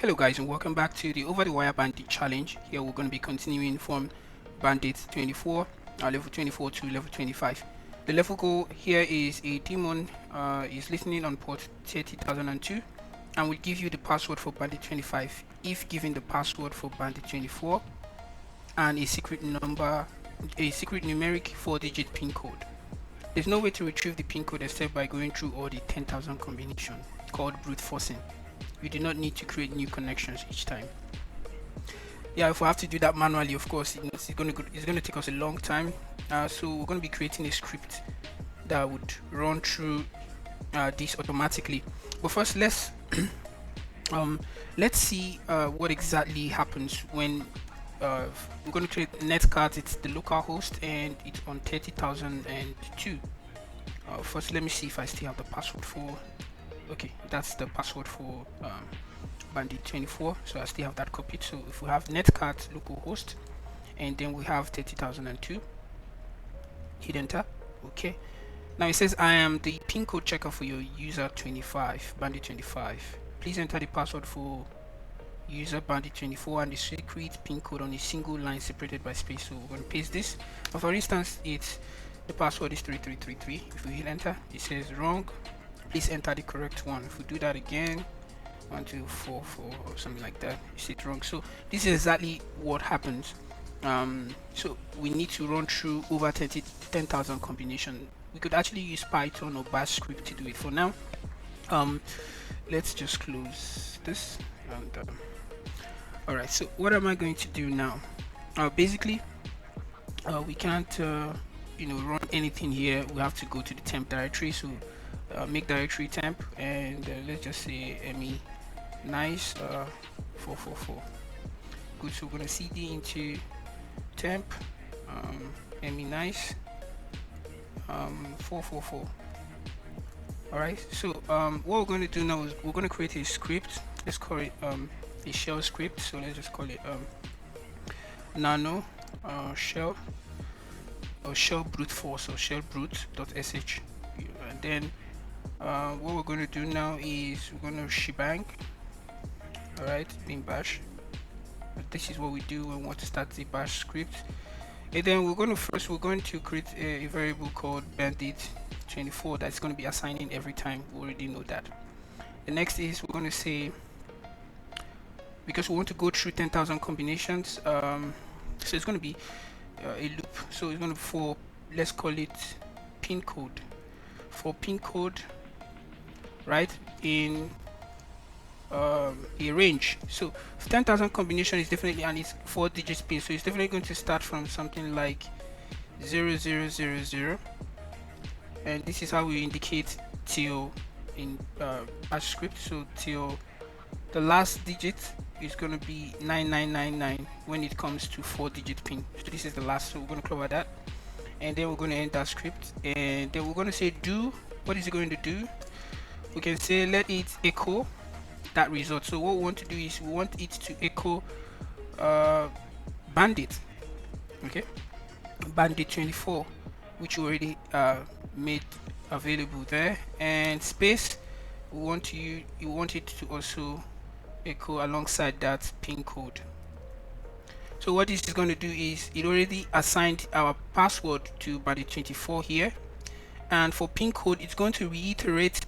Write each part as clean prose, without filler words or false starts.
Hello guys, and welcome back to the Over the Wire Bandit challenge. Here we're going to be continuing from Bandit 24, level 24 to level 25. The level goal here is a demon is listening on port 30,002 and will give you the password for Bandit 25 if given the password for Bandit 24 and a secret numeric 4-digit pin code. There's no way to retrieve the pin code except by going through all the 10,000 combination called brute forcing. You do not need to create new connections each time. Yeah, if we have to do that manually, of course, it's going to take us a long time. So we're going to be creating a script that would run through this automatically. But first, let's see what exactly happens when we're going to create netcart. It's the local host and it's on 30,002. First, let me see if I still have the password for. Okay, that's the password for Bandit 24, so I still have that copied. So if we have netcart localhost and then we have 30,002, hit enter. Okay, now it says I am the pin code checker for your user 25 Bandit 25. Please enter the password for user Bandit 24 and the secret pin code on a single line separated by space. So we're going to paste this. But for instance, the password is 3333. If we hit enter, it says wrong. Please enter the correct one. If we do that again, 1244 or something like that, it's it wrong. So this is exactly what happens. So we need to run through over 10,000 combination. We could actually use Python or Bash script to do it. For now, let's just close this. And all right. So what am I going to do now? Basically, we can't run anything here. We have to go to the temp directory. So make directory temp and let's just say me nice 444. Good. So we're gonna cd into temp me nice 444. all right, so what we're going to do now is we're going to create a script. Let's call it a shell script. So let's just call it nano shell or shell brute force or shell brute.sh. And then what we're going to do now is we're going to shebang. All right, in bash. This is what we do when we want to start the bash script. And then we're going to create a variable called bandit 24 that's going to be assigning every time. We already know that. The next is we're going to say, because we want to go through 10,000 combinations, so it's going to be a loop. So it's going to for, let's call it pin code. For pin code, right, in a range. So 10,000 combination is definitely, and it's 4-digit pin, so it's definitely going to start from something like 0000, and this is how we indicate till in bash script. So till the last digit is going to be 9999 when it comes to 4-digit pin. So this is the last, so we're going to cover that, and then we're going to end that script, and then we're going to say do. What is it going to do? We can say let it echo that result. So what we want to do is we want it to echo bandit, okay, bandit 24, which we already made available there, and space we want you want it to also echo alongside that pin code. So what this is going to do is it already assigned our password to bandit 24 here, and for pin code it's going to reiterate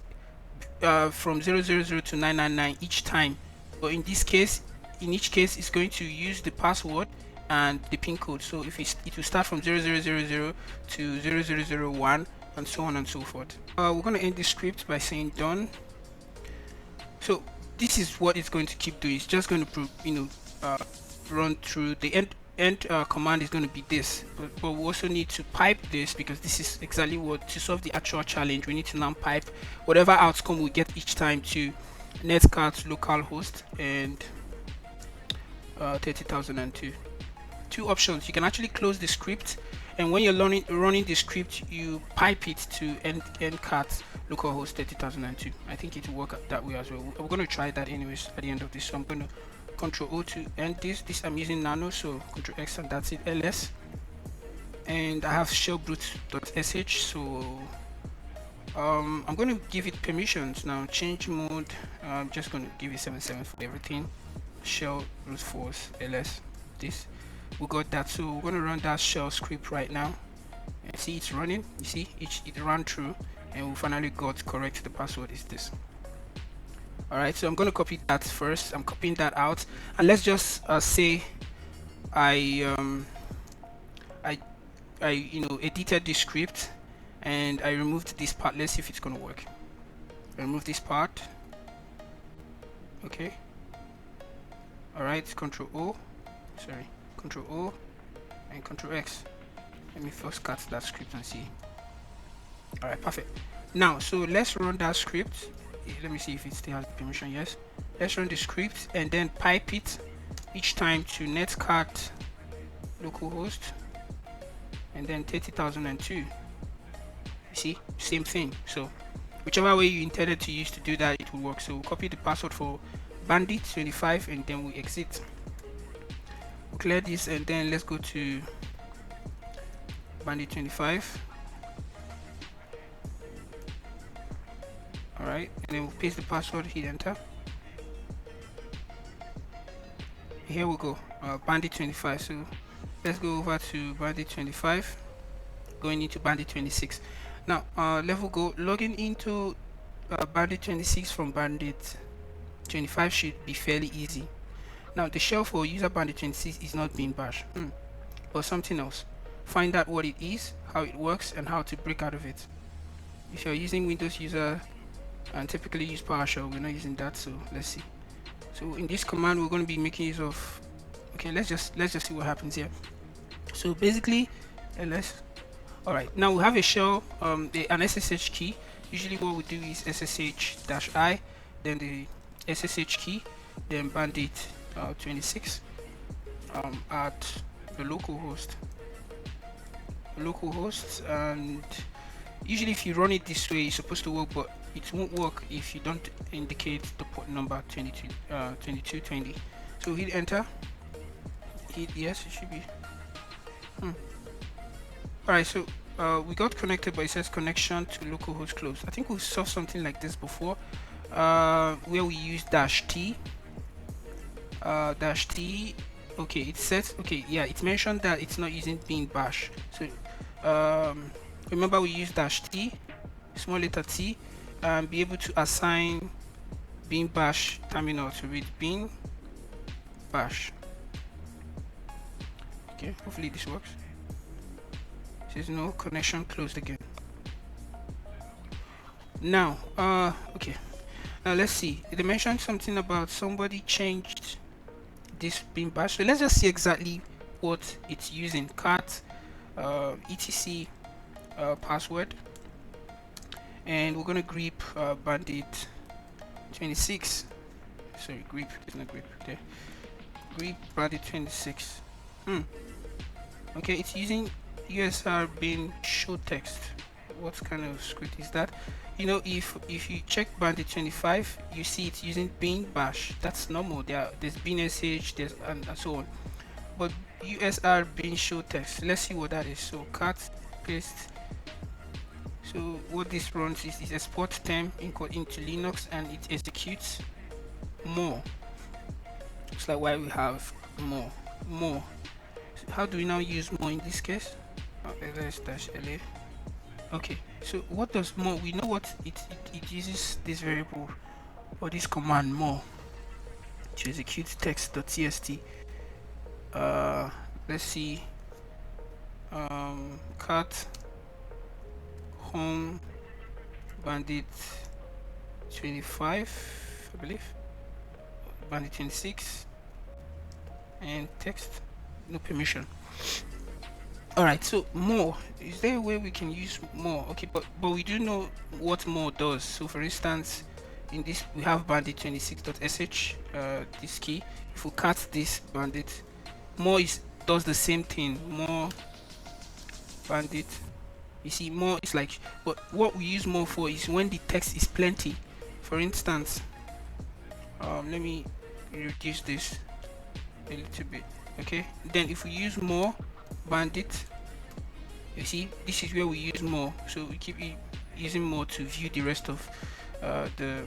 from 000 to 999 each time, but in each case it's going to use the password and the pin code. So if it will start from 0000 to 0001 and so on and so forth. We're going to end this script by saying done. So this is what it's going to keep doing. It's just going to run through the end command is going to be this, but we also need to pipe this, because this is exactly what, to solve the actual challenge, we need to now pipe whatever outcome we get each time to netcart localhost and 30,002. Two options: you can actually close the script, and when you're running the script, you pipe it to netcart localhost 30,002. I think it will work that way as well. We're going to try that anyways at the end of this. So I'm going to Control O to end this. I'm using nano, so Control X, and that's it, ls. And I have shellbrute.sh, so I'm going to give it permissions now. Change mode, I'm just going to give it 77 for everything. shell brute force ls. This, we got that. So we're going to run that shell script right now, and see it's running. You see it ran through, and we finally got correct. The password is this. Alright, so I'm going to copy that first. I'm copying that out, and let's just say I edited this script and I removed this part. Let's see if it's going to work. I remove this part. Okay. Alright, Control O, Control O and Control X. Let me first cut that script and see. Alright, perfect. Now, so let's run that script. Let me see if it still has permission. Yes. Let's run the script and then pipe it each time to netcat localhost and then 30,002. You see, same thing. So whichever way you intended to use to do that, it will work. So we'll copy the password for Bandit 25 and then we exit. We'll clear this and then let's go to Bandit 25. Alright, and then we'll paste the password, hit enter. Here we go, Bandit 25. So let's go over to Bandit 25, going into Bandit 26. Now level go, logging into Bandit 26 from Bandit 25 should be fairly easy. Now the shell for user Bandit 26 is not being bashed, but something else. Find out what it is, how it works, and how to break out of it. If you're using Windows user and typically use PowerShell, we're not using that, so let's see. So in this command we're going to be making use of, okay, let's just see what happens here. So basically ls. Alright, now we have a shell, an SSH key. Usually what we do is SSH-I, then the SSH key, then Bandit 26 at the localhost, and usually if you run it this way it's supposed to work, but it won't work if you don't indicate the port number 2220. So hit enter, hit yes, it should be. Alright, so we got connected, but it says connection to localhost closed. I think we saw something like this before, where we use -t. Okay, it says, okay, yeah, it mentioned that it's not using bin bash. So remember we use -t, small letter t, and be able to assign bin bash terminal to read bin bash. Okay, hopefully this works. It says no, connection closed again. Now okay, now let's see, they mentioned something about somebody changed this bin bash. So let's just see exactly what it's using. Cat etc password, and we're gonna grep Bandit 26. Sorry, grep, there's no grep there. Grep Bandit 26. Okay, it's using USR bin show text. What kind of script is that? You know, if you check Bandit 25, you see it's using bin bash. That's normal. There's bin sh, there's and so on. But USR bin show text, let's see what that is. So cat paste. So what this runs is export term into Linux, and it executes more. It's like why we have more. So how do we now use more in this case? ls-la. Okay, so what does more? We know what it uses this variable or this command more to execute text.txt. Let's see, cat home Bandit 25, I believe, Bandit 26, and text, no permission. Alright, so more, is there a way we can use more? Okay, but we do know what more does. So for instance, in this we have bandit26.sh, this key. If we cut this bandit, more does the same thing. More bandit, you see, more is like, but what we use more for is when the text is plenty. For instance, let me reduce this a little bit. Okay, then if we use more bandit, you see, this is where we use more. So we keep using more to view the rest of the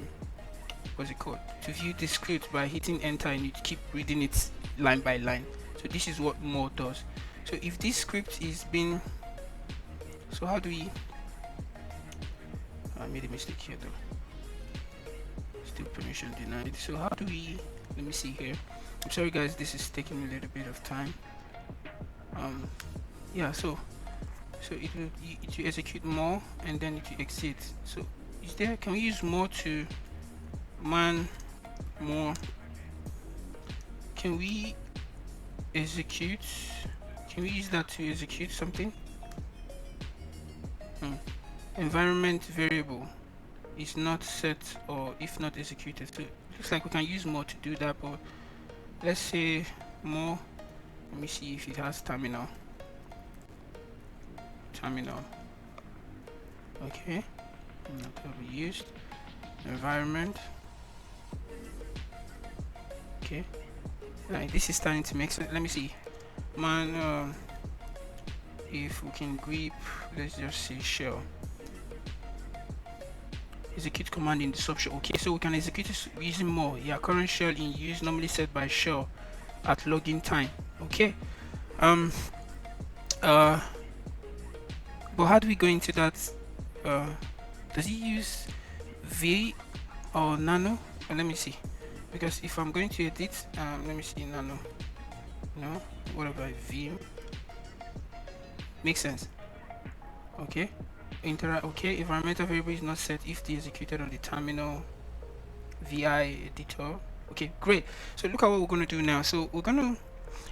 what's it called, to view the script by hitting enter, and you keep reading it line by line. So this is what more does. So if this script is being, so how do we, I made a mistake here though, still permission denied. So how do we, let me see here, I'm sorry guys, this is taking a little bit of time. Yeah, so it will execute more, and then it will exit. So is there, can we use more to man more? Can we execute, can we use that to execute something? Environment variable is not set or if not executed. So it looks like we can use more to do that, but let's say more. Let me see if it has terminal. Okay, that will be used. Environment. Okay, right, this is starting to make sense. Let me see, man. If we can grip, let's just say shell. Execute command in the subshell. Okay, so we can execute it using more. Yeah, current shell in use, normally set by shell at login time. Okay. But how do we go into that? Does he use V or nano? Let me see, because if I'm going to edit, let me see, nano. No, what about V? Makes sense. Okay. Okay, environmental variable is not set if the executed on the terminal VI editor. Okay, great. So look at what we're going to do now. So we're going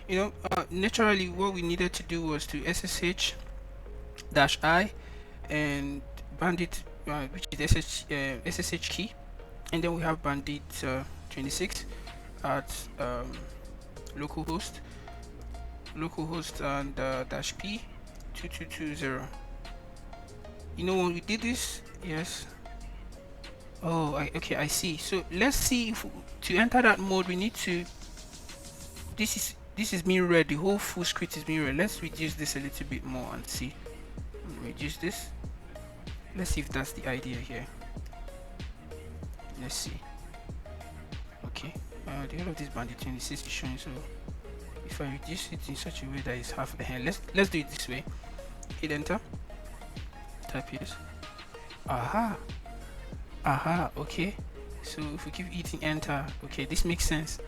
to, naturally what we needed to do was to SSH -I and bandit, which is SSH key, and then we have bandit 26 at localhost and -p 2220. When we did this, yes. Oh, okay, I see. So let's see if to enter that mode we need to, this is being read, the whole full script is being read. Let's reduce this a little bit more and see. Reduce this. Let's see if that's the idea here. Let's see. Okay, the whole of this bandit 26 is showing, so if I reduce it in such a way that it's half the hand, let's do it this way. Hit enter, type yes. Aha, okay. So if we keep hitting enter, okay, this makes sense.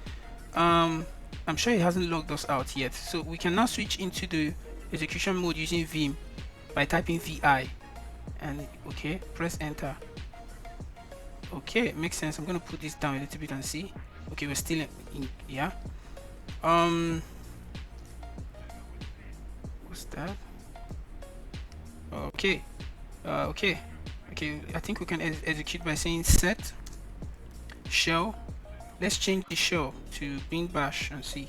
I'm sure it hasn't logged us out yet, so we can now switch into the execution mode using Vim by typing VI, and okay, press enter. Okay, makes sense. I'm gonna put this down a little bit and see. Okay, we're still in yeah. What's that? Okay, okay, I think we can execute by saying set shell. Let's change the shell to bin bash and see.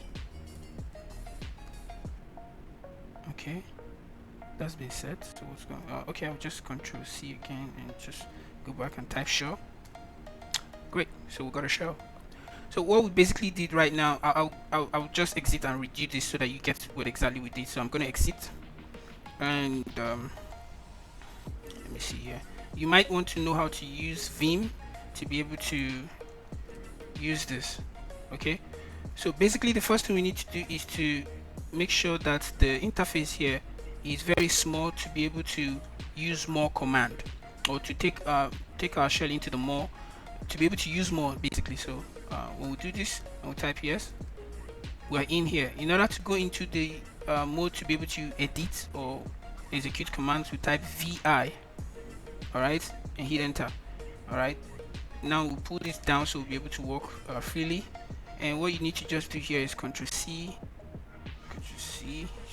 Okay, that's been set. So what's going on? Okay, I'll just control C again and just go back and type shell. Great, so we got a shell. So what we basically did right now, I'll just exit and redo this so that you get what exactly we did. So I'm going to exit, and let me see here. You might want to know how to use Vim to be able to use this. Okay, so basically the first thing we need to do is to make sure that the interface here is very small to be able to use more command, or to take our shell into the more, to be able to use more basically. So when we do this and we type yes, we're in here. In order to go into the mode to be able to edit or execute commands, we type VI, alright, and hit enter. Alright, now we'll pull this down so we'll be able to work freely. And what you need to just do here is Ctrl C,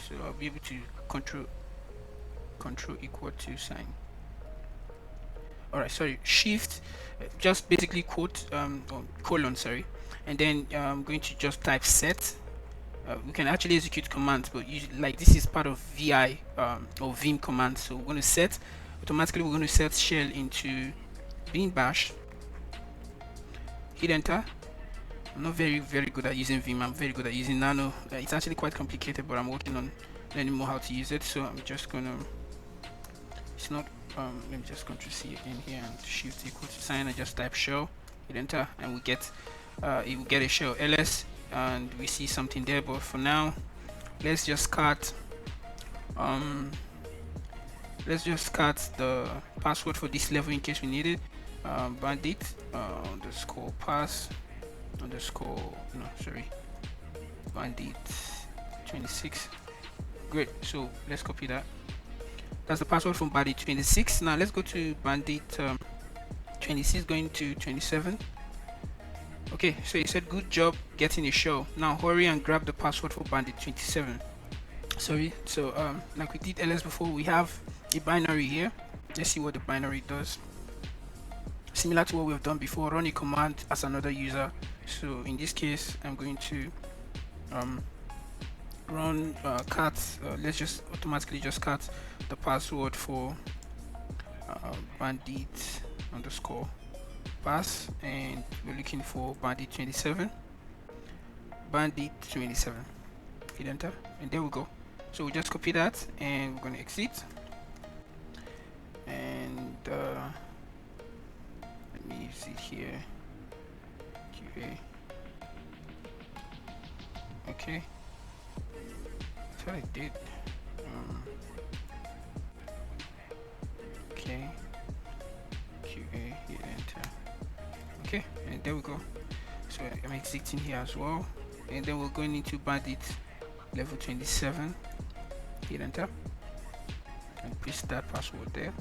so I'll be able to control equal to sign. Alright, sorry, shift, just basically quote, colon, sorry, and then I'm going to just type set. We can actually execute commands, but usually, like, this is part of VI or Vim command. So we're going to set, automatically we're going to set shell into bin bash, hit enter. I'm not very good at using Vim. I'm very good at using Nano. It's actually quite complicated, but I'm working on learning more how to use it. So I'm just gonna, it's not, let me just Ctrl C again here and shift equal to sign and just type shell hit enter, and we get it will get a shell ls, and we see something there. But for now, let's just cut the password for this level in case we need it. Bandit underscore pass underscore bandit 26. Great, so let's copy that. That's the password from bandit 26. Now let's go to bandit 26 going to 27. Okay, so you said good job getting a shell. Now hurry and grab the password for bandit 27. Sorry, so like we did ls before, we have a binary here. Let's see what the binary does. Similar to what we've done before, run a command as another user. So in this case, I'm going to run cat. Let's just automatically just cut the password for bandit underscore pass, and we're looking for bandit 27. Bandit 27. Hit enter, and there we go. So we just copy that, and we're going to exit. And let me use it here. QA. Okay. That's what I did. Okay. QA. Hit enter. Okay, and there we go. So I'm exiting here as well, and then we're going into bandit level 27. Hit enter and paste that password there.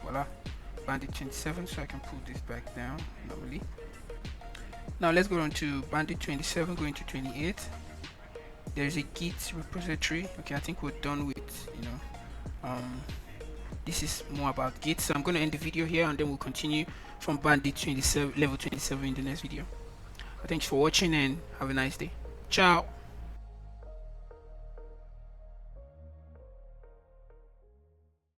Voila, bandit 27. So I can pull this back down normally. Now let's go on to bandit 27 going to 28. There is a git repository. Okay, I think we're done with this is more about git, so I'm going to end the video here, and then we'll continue from bandit 27 level 27 in the next video. Thanks for watching, and have a nice day. Ciao.